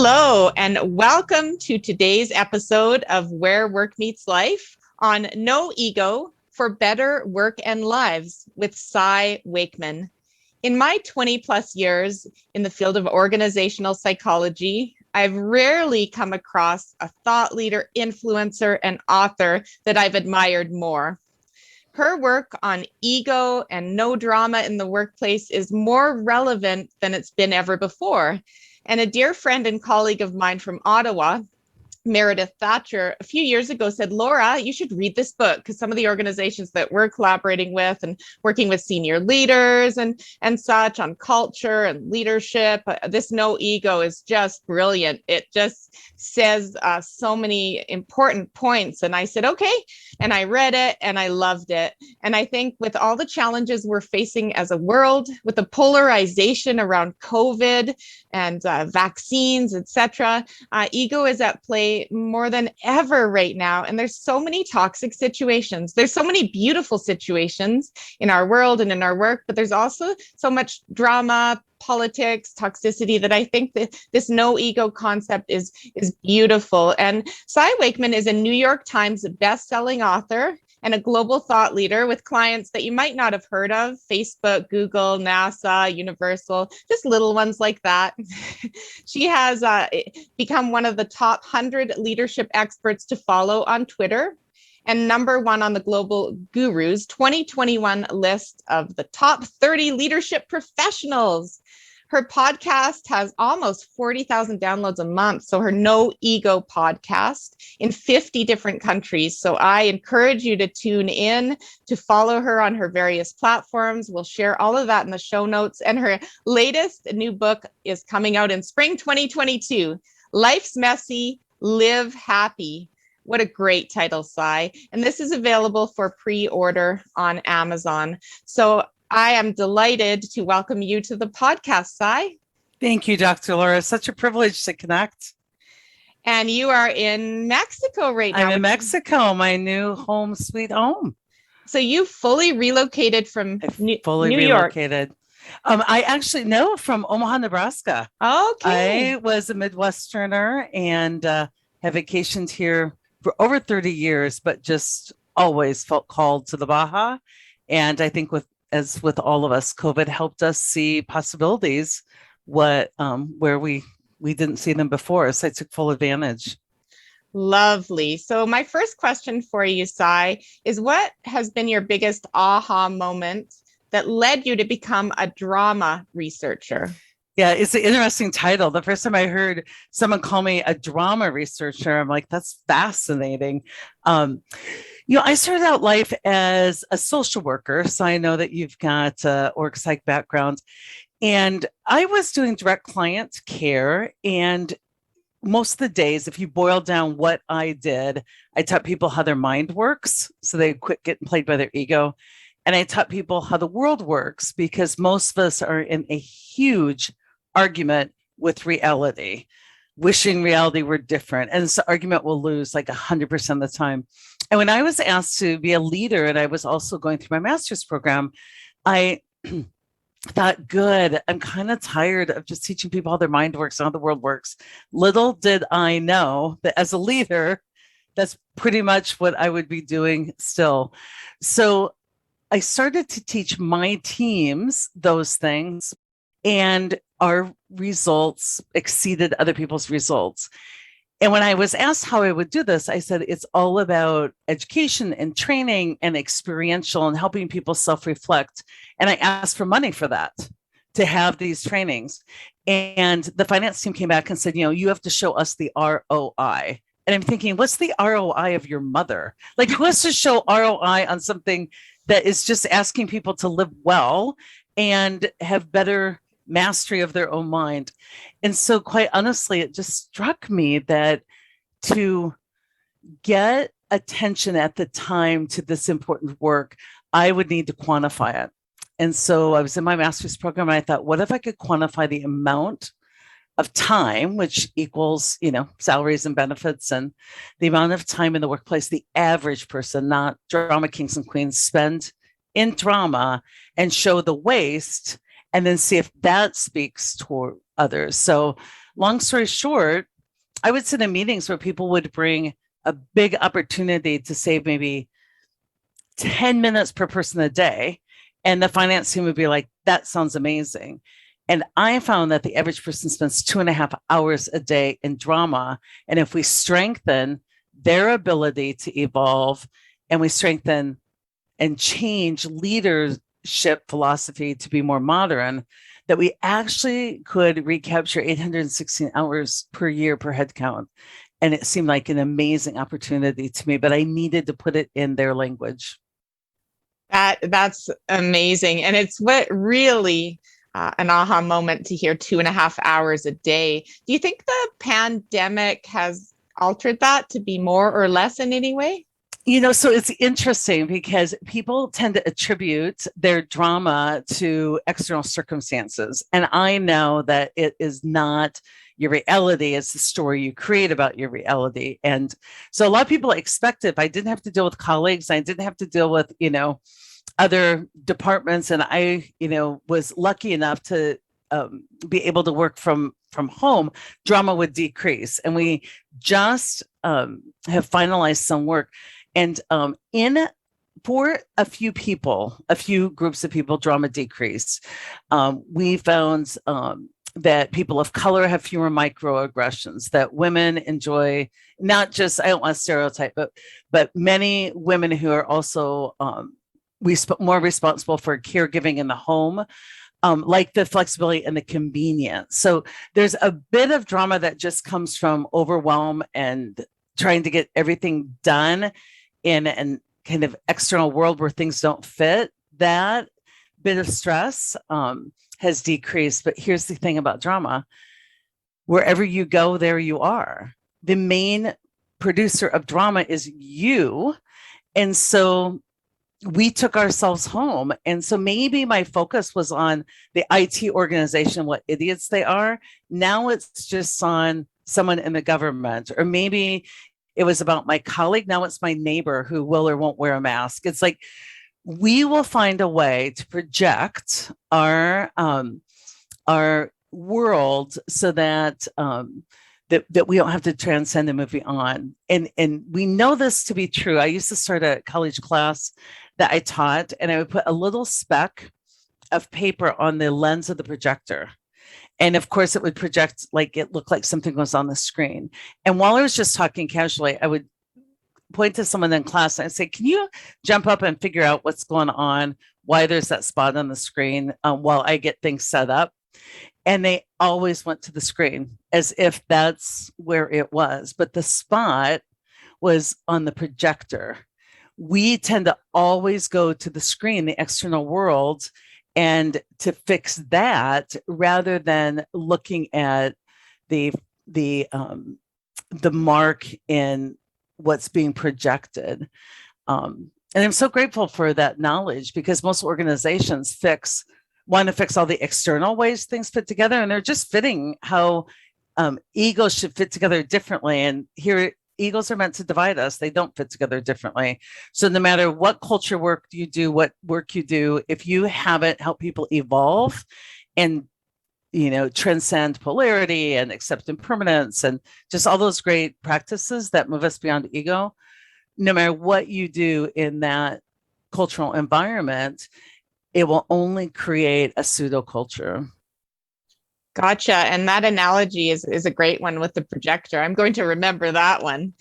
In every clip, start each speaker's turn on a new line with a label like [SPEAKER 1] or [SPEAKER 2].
[SPEAKER 1] Hello, and welcome to today's episode of Where Work Meets Life on No Ego for Better Work and Lives with Cy Wakeman. In my 20 plus years in the field of organizational psychology, I've rarely come across a thought leader, influencer, and author that I've admired more. Her work on ego and no drama in the workplace is more relevant than it's been ever before. And a dear friend and colleague of mine from Ottawa, Meredith Thatcher, a few years ago said, Laura, you should read this book, because some of the organizations that we're collaborating with and working with senior leaders and such on culture and leadership, this No Ego is just brilliant. It just says so many important points. And I said, okay. And I read it and I loved it. And I think with all the challenges we're facing as a world, with the polarization around COVID and vaccines, etc., ego is at play more than ever right now. And there's so many toxic situations. There's so many beautiful situations in our world and in our work, but there's also so much drama, politics, toxicity that I think that this no ego concept is beautiful. And Cy Wakeman is a New York Times best-selling author and a global thought leader with clients that you might not have heard of: Facebook, Google, NASA, Universal, just little ones like that. She has become one of the top 100 leadership experts to follow on Twitter and #1 on the Global Gurus 2021 list of the top 30 leadership professionals. Her podcast has almost 40,000 downloads a month. So her No Ego podcast in 50 different countries. So I encourage you to tune in, to follow her on her various platforms. We'll share all of that in the show notes. And her latest new book is coming out in spring 2022. Life's Messy, Live Happy. What a great title, Cy. And this is available for pre-order on Amazon. So I am delighted to welcome you to the podcast, Cy.
[SPEAKER 2] Thank you, Dr. Laura. Such a privilege to connect.
[SPEAKER 1] And you are in Mexico right now.
[SPEAKER 2] I'm in Mexico, my new home, sweet home.
[SPEAKER 1] So you fully relocated from New York.
[SPEAKER 2] I actually know from Omaha, Nebraska.
[SPEAKER 1] Okay.
[SPEAKER 2] I was a Midwesterner and have vacationed here for over 30 years, but just always felt called to the Baja. And I think as with all of us, COVID helped us see possibilities where we didn't see them before. So I took full advantage.
[SPEAKER 1] Lovely. So my first question for you, Cy, is what has been your biggest aha moment that led you to become a drama researcher?
[SPEAKER 2] Yeah, it's an interesting title. The first time I heard someone call me a drama researcher, I'm like, that's fascinating. I started out life as a social worker. So I know that you've got an org psych background. And I was doing direct client care. And most of the days, if you boil down what I did, I taught people how their mind works so they quit getting played by their ego. And I taught people how the world works, because most of us are in a huge argument with reality, wishing reality were different. And this argument will lose like 100% of the time. And when I was asked to be a leader, and I was also going through my master's program, I thought, good, I'm kind of tired of just teaching people how their mind works and how the world works. Little did I know that as a leader, that's pretty much what I would be doing still. So I started to teach my teams those things, and our results exceeded other people's results. And when I was asked how I would do this, I said, it's all about education and training and experiential and helping people self-reflect. And I asked for money for that, to have these trainings. And the finance team came back and said, you have to show us the ROI. And I'm thinking, what's the ROI of your mother? Like, who has to show ROI on something that is just asking people to live well and have better mastery of their own mind? And so quite honestly, it just struck me that to get attention at the time to this important work, I would need to quantify it. And so I was in my master's program and I thought, what if I could quantify the amount of time, which equals, salaries and benefits, and the amount of time in the workplace the average person, not drama kings and queens, spend in drama, and show the waste, and then see if that speaks toward others. So long story short, I would sit in meetings where people would bring a big opportunity to save maybe 10 minutes per person a day. And the finance team would be like, that sounds amazing. And I found that the average person spends 2.5 hours a day in drama. And if we strengthen their ability to evolve and we strengthen and change leadership philosophy to be more modern, that we actually could recapture 816 hours per year per head count. And it seemed like an amazing opportunity to me, but I needed to put it in their language.
[SPEAKER 1] That's amazing. And it's what really an aha moment to hear 2.5 hours a day. Do you think the pandemic has altered that to be more or less in any way?
[SPEAKER 2] So it's interesting because people tend to attribute their drama to external circumstances. And I know that it is not your reality, it's the story you create about your reality. And so a lot of people expect if I didn't have to deal with colleagues, I didn't have to deal with, other departments. And I, was lucky enough to be able to work from home, drama would decrease. And we just have finalized some work. And for a few groups of people, drama decreased. We found that people of color have fewer microaggressions, that women enjoy not just, I don't want to stereotype, but many women who are also more responsible for caregiving in the home, like the flexibility and the convenience. So there's a bit of drama that just comes from overwhelm and trying to get everything done in an kind of external world where things don't fit. That bit of stress has decreased. But here's the thing about drama. Wherever you go, there you are. The main producer of drama is you. And so we took ourselves home. And so maybe my focus was on the IT organization, what idiots they are. Now it's just on someone in the government, or maybe it was about my colleague. Now it's my neighbor who will or won't wear a mask. It's like, we will find a way to project our world so that that we don't have to transcend and move on. And we know this to be true. I used to start a college class that I taught, and I would put a little speck of paper on the lens of the projector. And of course, it would project like it looked like something was on the screen. And while I was just talking casually, I would point to someone in class and I'd say, can you jump up and figure out what's going on, why there's that spot on the screen while I get things set up? And they always went to the screen as if that's where it was. But the spot was on the projector. We tend to always go to the screen, the external world, and to fix that rather than looking at the mark in what's being projected. And I'm so grateful for that knowledge, because most organizations want to fix all the external ways things fit together, and they're just fitting how egos should fit together differently. And here, egos are meant to divide us. They don't fit together differently. So no matter what culture work you do, what work you do, if you haven't helped people evolve and transcend polarity and accept impermanence and just all those great practices that move us beyond ego, no matter what you do in that cultural environment, it will only create a pseudo culture.
[SPEAKER 1] Gotcha. And that analogy is a great one with the projector. I'm going to remember that one.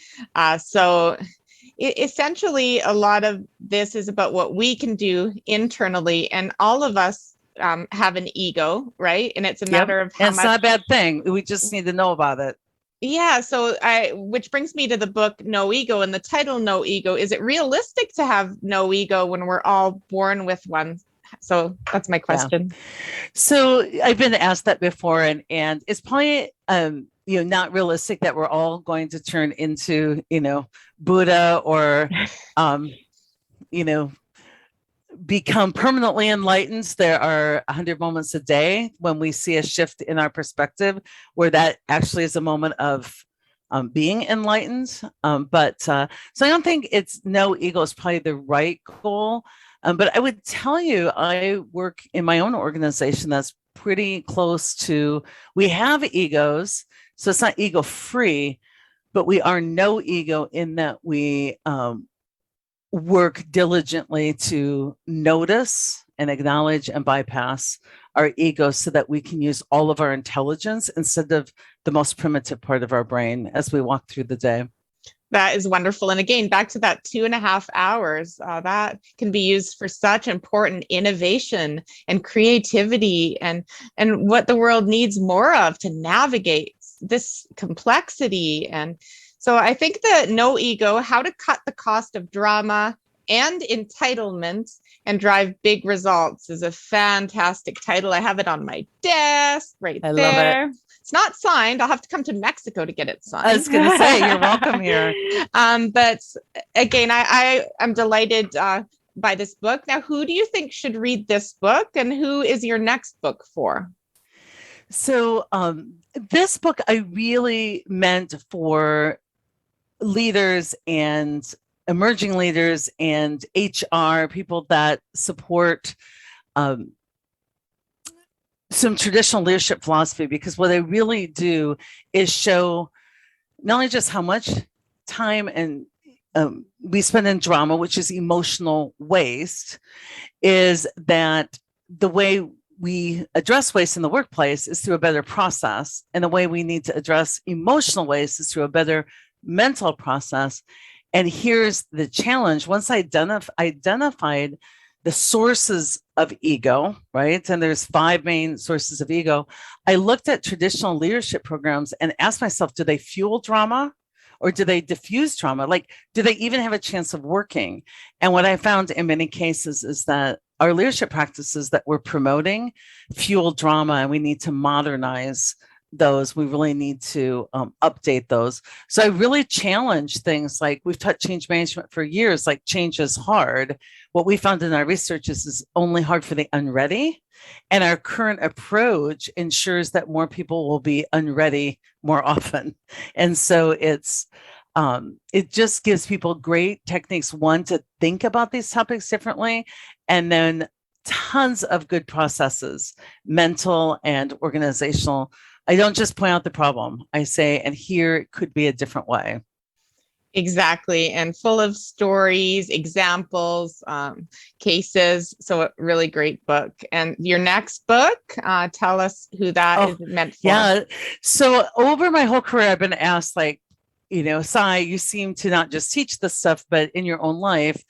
[SPEAKER 1] Essentially, a lot of this is about what we can do internally, and all of us have an ego, right? And it's a matter of how much. It's
[SPEAKER 2] not a bad thing. We just need to know about it.
[SPEAKER 1] Yeah. So which brings me to the book, No Ego, and the title, No Ego. Is it realistic to have no ego when we're all born with one? So that's my question.
[SPEAKER 2] Yeah. So I've been asked that before, and it's probably not realistic that we're all going to turn into Buddha or become permanently enlightened. There are 100 moments a day when we see a shift in our perspective where that actually is a moment of being enlightened. So I don't think no ego is probably the right goal. But I would tell you, I work in my own organization that's pretty close to, we have egos, so it's not ego free, but we are no ego in that we work diligently to notice and acknowledge and bypass our ego so that we can use all of our intelligence instead of the most primitive part of our brain as we walk through the day.
[SPEAKER 1] That is wonderful. And again, back to that 2.5 hours, that can be used for such important innovation and creativity and what the world needs more of to navigate this complexity. And so I think that No Ego, How to Cut the Cost of Drama and Entitlement and Drive Big Results is a fantastic title. I have it on my desk right there.
[SPEAKER 2] I love it.
[SPEAKER 1] It's not signed. I'll have to come to Mexico to get it signed.
[SPEAKER 2] I was going to say, you're welcome here.
[SPEAKER 1] But again, I'm delighted by this book. Now, who do you think should read this book, and who is your next book for?
[SPEAKER 2] So this book I really meant for leaders and emerging leaders and HR, people that support some traditional leadership philosophy, because what I really do is show not only just how much time and we spend in drama, which is emotional waste, is that the way we address waste in the workplace is through a better process. And the way we need to address emotional waste is through a better mental process. And here's the challenge. Once I identified the sources of ego, right? And there's 5 main sources of ego. I looked at traditional leadership programs and asked myself, do they fuel drama or do they diffuse drama? Like, do they even have a chance of working? And what I found in many cases is that our leadership practices that we're promoting fuel drama, and we need to modernize those. We really need to update those. So I really challenge things like, we've taught change management for years, like change is hard. What we found in our research is only hard for the unready. And our current approach ensures that more people will be unready more often. And so it just gives people great techniques, one, to think about these topics differently, and then tons of good processes, mental and organizational. I don't just point out the problem. I say, and here it could be a different way.
[SPEAKER 1] Exactly. And full of stories, examples, cases. So a really great book. And your next book, tell us who that is meant for.
[SPEAKER 2] Yeah. So over my whole career, I've been asked, like, Cy, you seem to not just teach this stuff, but in your own life,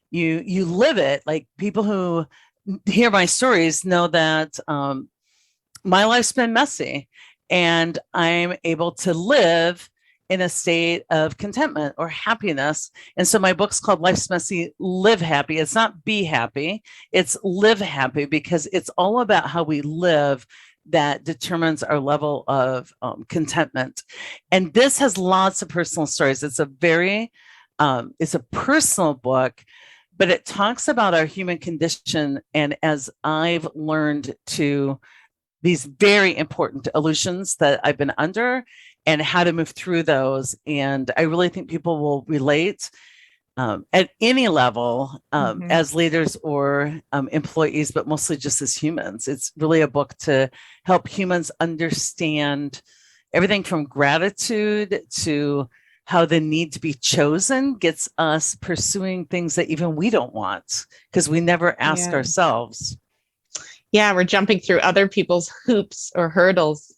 [SPEAKER 2] you live it. Like, people who hear my stories know that my life's been messy, and I'm able to live in a state of contentment or happiness. And so my book's called Life's Messy, Live Happy. It's not be happy, it's live happy, because it's all about how we live that determines our level of contentment. And this has lots of personal stories. It's a very, it's a personal book, but it talks about our human condition. And as I've learned to these very important illusions that I've been under and how to move through those. And I really think people will relate at any level as leaders or employees, but mostly just as humans. It's really a book to help humans understand everything from gratitude to how the need to be chosen gets us pursuing things that even we don't want, because we never ask ourselves.
[SPEAKER 1] Yeah, we're jumping through other people's hoops or hurdles.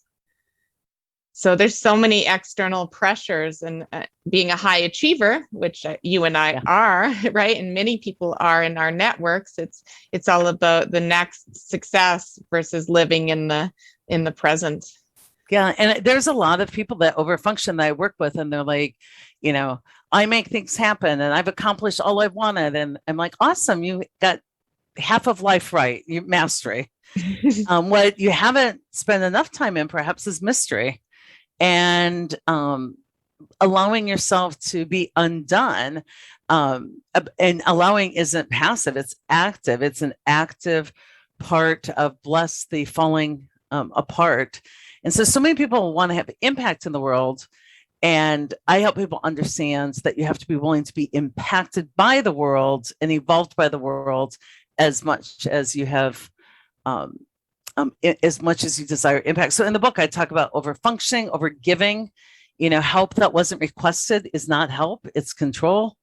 [SPEAKER 1] So there's so many external pressures, and being a high achiever, which you and I are, right? And many people are in our networks. It's all about the next success versus living in the present.
[SPEAKER 2] Yeah, and there's a lot of people that overfunction that I work with, and they're like, I make things happen, and I've accomplished all I've wanted, and I'm like, awesome, you got half of life right, you mastery. What you haven't spent enough time in perhaps is mystery, and allowing yourself to be undone. And allowing isn't passive, it's active. It's an active part of bless the falling apart. And so many people want to have impact in the world, And I help people understand that you have to be willing to be impacted by the world and evolved by the world as much as you have, as much as you desire impact. So in the book, I talk about overfunctioning, overgiving. Help that wasn't requested is not help, it's control.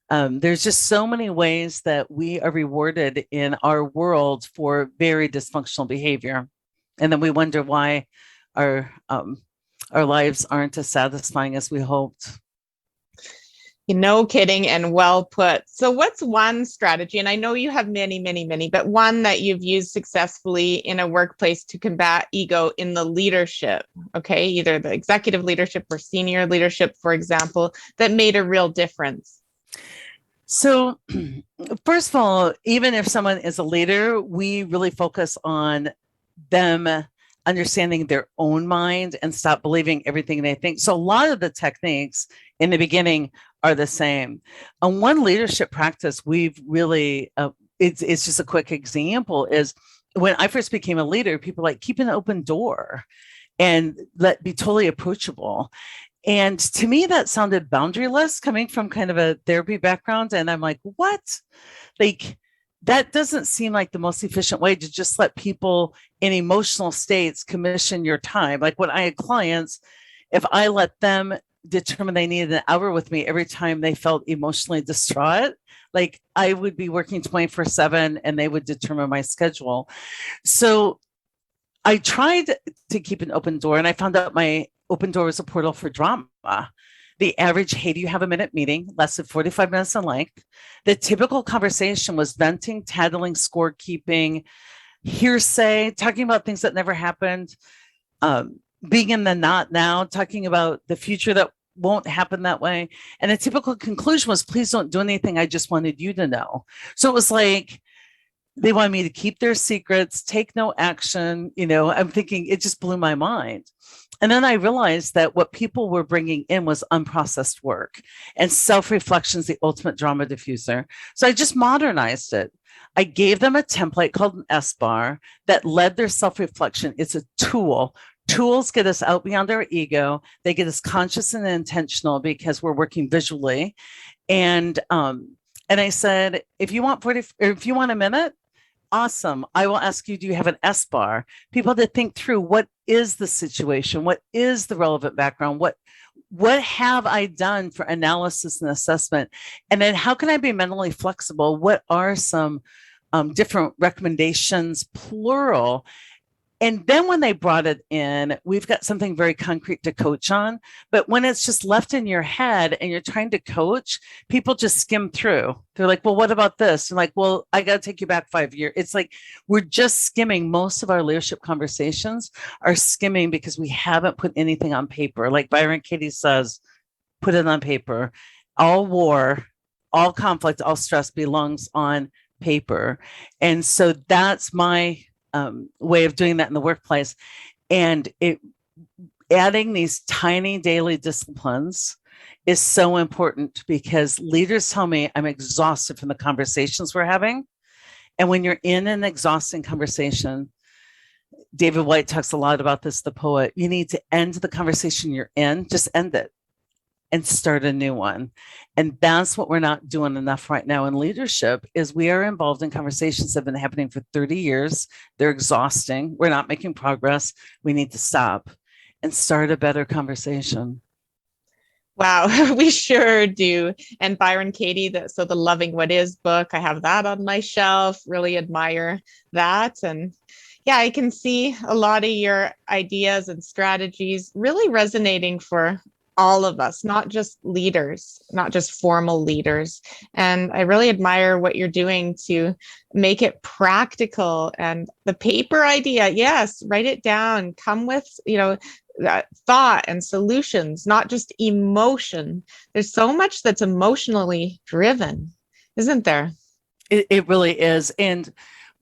[SPEAKER 2] There's just so many ways that we are rewarded in our world for very dysfunctional behavior. And then we wonder why our lives aren't as satisfying as we hoped.
[SPEAKER 1] No kidding, and well put. So what's one strategy, and I know you have many, many, many, but one that you've used successfully in a workplace to combat ego in the leadership, okay, either the executive leadership or senior leadership, for example, that made a real difference?
[SPEAKER 2] So first of all, even if someone is a leader, we really focus on them understanding their own mind and stop believing everything they think. So a lot of the techniques in the beginning are the same. On one leadership practice, we've really, it's just a quick example, is when I first became a leader, people were like, keep an open door and be totally approachable. And to me, that sounded boundaryless coming from kind of a therapy background. And I'm like, what? Like, that doesn't seem like the most efficient way to just let people in emotional states commission your time. Like when I had clients, if I let them determine they needed an hour with me every time they felt emotionally distraught, like I would be working 24/7 and they would determine my schedule. So I tried to keep an open door, and I found out my open door was a portal for drama. The average, hey, do you have a minute meeting, lasted 45 minutes in length. The typical conversation was venting, tattling, scorekeeping, hearsay, talking about things that never happened, being in the not now, talking about the future that won't happen that way. And the typical conclusion was, please don't do anything. I just wanted you to know. So it was like, they wanted me to keep their secrets, take no action. I'm thinking, it just blew my mind. And then I realized that what people were bringing in was unprocessed work, and self-reflection is the ultimate drama diffuser. So I just modernized it. I gave them a template called an S-bar that led their self-reflection. It's a tool. Tools get us out beyond our ego. They get us conscious and intentional because we're working visually. And I said, if you want a minute, awesome. I will ask you, do you have an S-bar? People to think through, what is the situation? What is the relevant background? What have I done for analysis and assessment? And then how can I be mentally flexible? What are some different recommendations, plural? And then when they brought it in, we've got something very concrete to coach on. But when it's just left in your head and you're trying to coach, people just skim through. They're like, well, what about this? And like, well, I got to take you back 5 years. It's like we're just skimming. Most of our leadership conversations are skimming because we haven't put anything on paper. Like Byron Katie says, put it on paper. All war, all conflict, all stress belongs on paper. And so that's my way of doing that in the workplace. And adding these tiny daily disciplines is so important, because leaders tell me I'm exhausted from the conversations we're having. And when you're in an exhausting conversation, David White talks a lot about this, the poet, you need to end the conversation you're in, just end it and start a new one. And that's what we're not doing enough right now in leadership, is we are involved in conversations that have been happening for 30 years. They're exhausting. We're not making progress. We need to stop and start a better conversation.
[SPEAKER 1] Wow, we sure do. And Byron Katie, the Loving What Is book, I have that on my shelf. Really admire that. And yeah, I can see a lot of your ideas and strategies really resonating for all of us, not just leaders, not just formal leaders. And I really admire what you're doing to make it practical. And the paper idea, yes, write it down, come with, thought and solutions, not just emotion. There's so much that's emotionally driven, isn't there?
[SPEAKER 2] It really is. And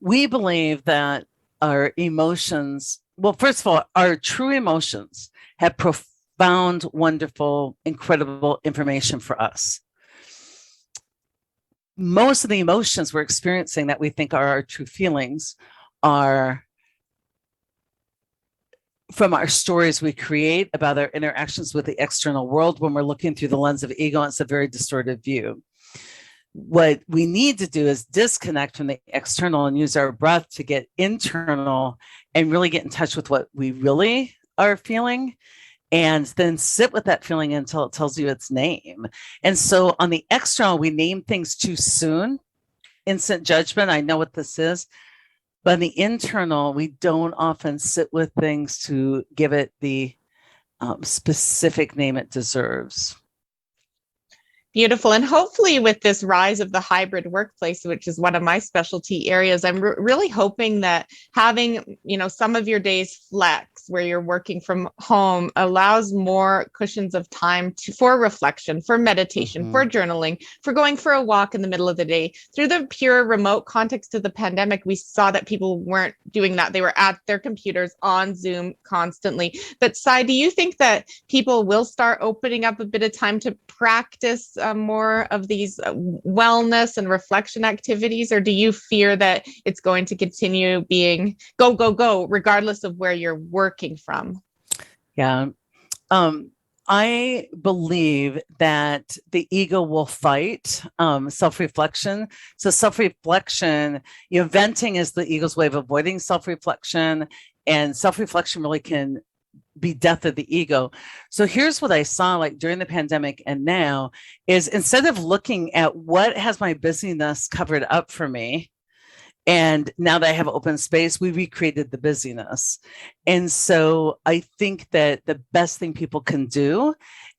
[SPEAKER 2] we believe that our emotions, well, first of all, our true emotions have profound, wonderful, incredible information for us. Most of the emotions we're experiencing that we think are our true feelings are from our stories we create about our interactions with the external world when we're looking through the lens of ego. It's a very distorted view. What we need to do is disconnect from the external and use our breath to get internal and really get in touch with what we really are feeling, and then sit with that feeling until it tells you its name. And so on the external, we name things too soon, instant judgment. I know what this is. But on the internal, we don't often sit with things to give it the specific name it deserves.
[SPEAKER 1] Beautiful. And hopefully with this rise of the hybrid workplace, which is one of my specialty areas, I'm really hoping that having, some of your days flex where you're working from home allows more cushions of time for reflection, for meditation, for journaling, for going for a walk in the middle of the day. Through the pure remote context of the pandemic, we saw that people weren't doing that. They were at their computers on Zoom constantly. But Cy, do you think that people will start opening up a bit of time to practice more of these wellness and reflection activities, or do you fear that it's going to continue being go, go, go, regardless of where you're working from?
[SPEAKER 2] Yeah. I believe that the ego will fight self-reflection. So self-reflection, venting is the ego's way of avoiding self-reflection, and self-reflection really can be death of the ego. So here's what I saw like during the pandemic and now is, instead of looking at what has my busyness covered up for me, and now that I have open space, we recreated the busyness. And so I think that the best thing people can do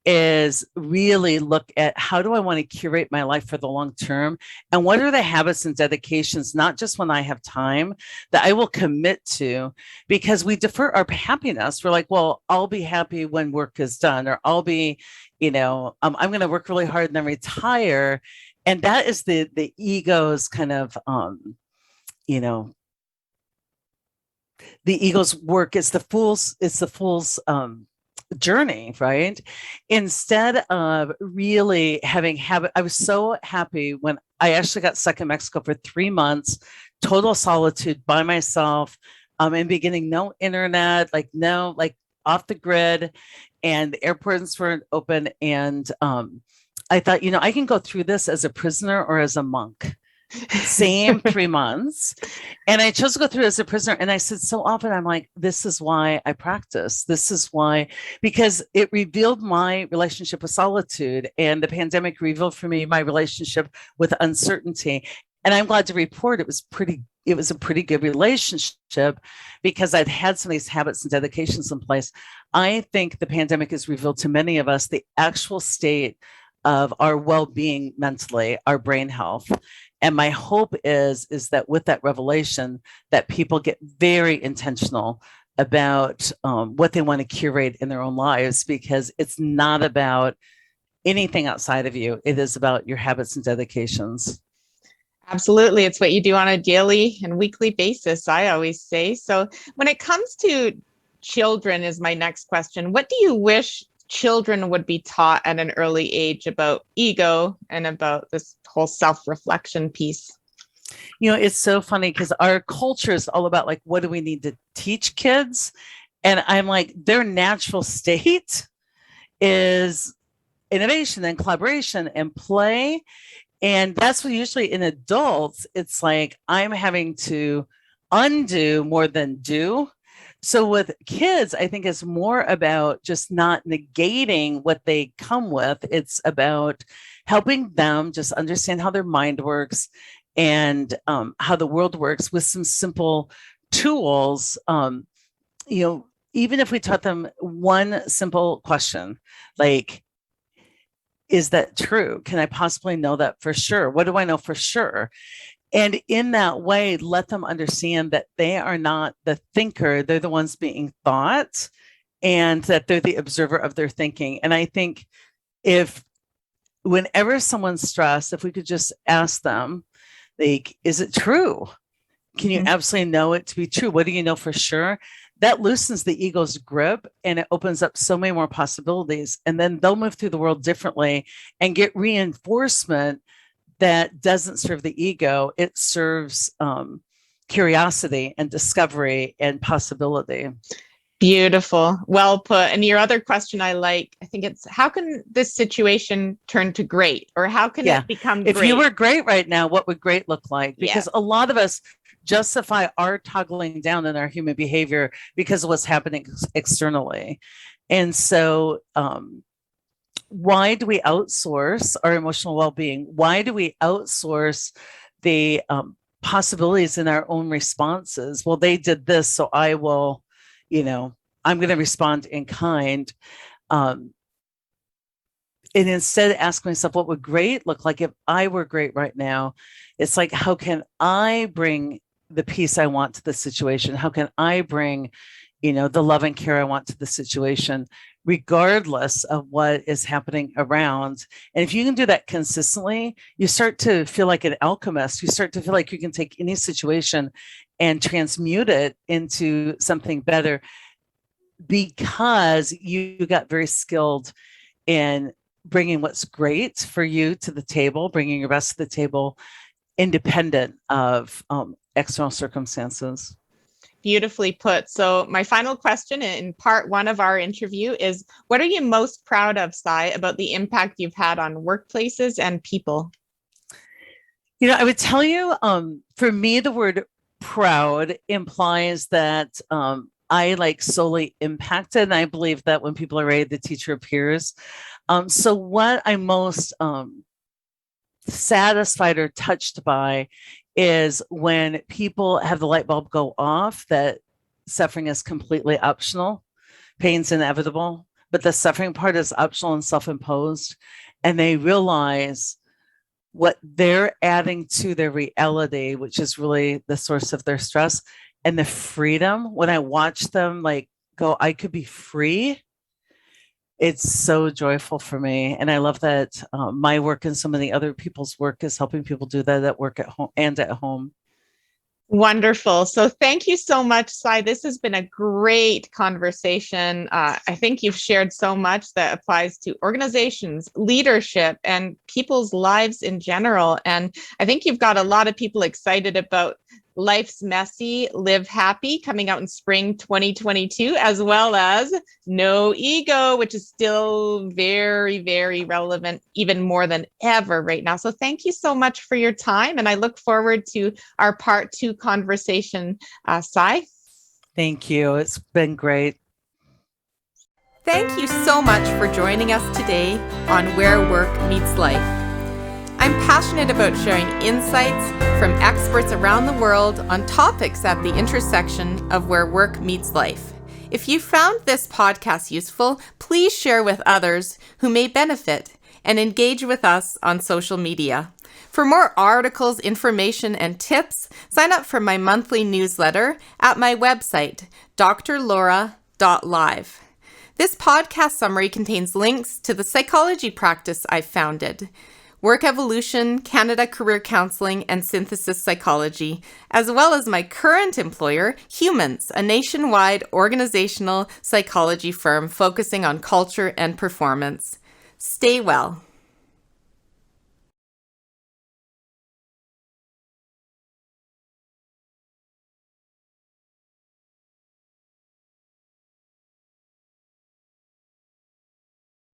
[SPEAKER 2] is really look at, how do I want to curate my life for the long term? And what are the habits and dedications, not just when I have time, that I will commit to? Because we defer our happiness. We're like, well, I'll be happy when work is done, or I'll be, I'm going to work really hard and then retire. And that is the ego's kind of, the ego's work. It's the fool's journey, right? Instead of really having habit. I was so happy when I actually got stuck in Mexico for 3 months, total solitude by myself. In the beginning, no internet, like off the grid, and the airports weren't open. And I thought, I can go through this as a prisoner or as a monk. Same 3 months. And I chose to go through as a prisoner. And I said, so often I'm like, this is why I practice. This is why, because it revealed my relationship with solitude, and the pandemic revealed for me my relationship with uncertainty. And I'm glad to report it was a pretty good relationship, because I'd had some of these habits and dedications in place. I think the pandemic has revealed to many of us the actual state of our well-being mentally, our brain health. And my hope is that with that revelation, that people get very intentional about what they want to curate in their own lives, because it's not about anything outside of you. It is about your habits and dedications.
[SPEAKER 1] Absolutely. It's what you do on a daily and weekly basis, I always say. So when it comes to children is my next question. What do you wish children would be taught at an early age about ego and about this whole self-reflection piece?
[SPEAKER 2] It's so funny because our culture is all about like, what do we need to teach kids? And I'm like, their natural state is innovation and collaboration and play. And that's what usually in adults, it's like, I'm having to undo more than do. So with kids, I think it's more about just not negating what they come with. It's about helping them just understand how their mind works and how the world works with some simple tools. Even if we taught them one simple question, like, is that true? Can I possibly know that for sure? What do I know for sure? And in that way, let them understand that they are not the thinker. They're the ones being thought, and that they're the observer of their thinking. And I think whenever someone's stressed, if we could just ask them, like, is it true? Can you absolutely know it to be true? What do you know for sure? That loosens the ego's grip, and it opens up so many more possibilities. And then they'll move through the world differently and get reinforcement that doesn't serve the ego. It serves curiosity and discovery and possibility.
[SPEAKER 1] Beautiful. Well put. And your other question I think it's how can this situation turn to great, or how can it become
[SPEAKER 2] if
[SPEAKER 1] great?
[SPEAKER 2] you were great right now, what would great look like? Because
[SPEAKER 1] Yeah.
[SPEAKER 2] a lot of us justify our toggling down in our human behavior because of what's happening externally. And so, why do we outsource our emotional well-being? Why do we outsource the possibilities in our own responses? Well, they did this, so I will, I'm going to respond in kind. And instead ask myself, what would great look like if I were great right now? It's like, how can I bring the peace I want to the situation? How can I bring, the love and care I want to the situation, regardless of what is happening around? And if you can do that consistently, you start to feel like an alchemist. You start to feel like you can take any situation and transmute it into something better because you got very skilled in bringing what's great for you to the table, bringing your best to the table, independent of external circumstances.
[SPEAKER 1] Beautifully put. So my final question in part one of our interview is, what are you most proud of, Cy, about the impact you've had on workplaces and people?
[SPEAKER 2] I would tell you, for me, the word proud implies that I solely impacted. And I believe that when people are ready, the teacher appears. So what I'm most satisfied or touched by is when people have the light bulb go off that suffering is completely optional, pain's inevitable, but the suffering part is optional and self-imposed. And they realize what they're adding to their reality, which is really the source of their stress, and the freedom. When I watch them go, I could be free. It's so joyful for me. And I love that my work and so many other people's work is helping people do that at work, at home, and at home.
[SPEAKER 1] Wonderful. So thank you so much, Cy. This has been a great conversation. I think you've shared so much that applies to organizations, leadership, and people's lives in general. And I think you've got a lot of people excited about Life's Messy, Live Happy coming out in spring 2022, as well as No Ego, which is still very, very relevant, even more than ever right now. So thank you so much for your time. And I look forward to our part two conversation, Cy.
[SPEAKER 2] Thank you. It's been great.
[SPEAKER 3] Thank you so much for joining us today on Where Work Meets Life. I'm passionate about sharing insights from experts around the world on topics at the intersection of where work meets life. If you found this podcast useful, please share with others who may benefit and engage with us on social media. For more articles, information, and tips, sign up for my monthly newsletter at my website, drlaura.live. This podcast summary contains links to the psychology practice I've founded, Work Evolution, Canada Career Counseling, and Synthesis Psychology, as well as my current employer, Humans, a nationwide organizational psychology firm focusing on culture and performance. Stay well.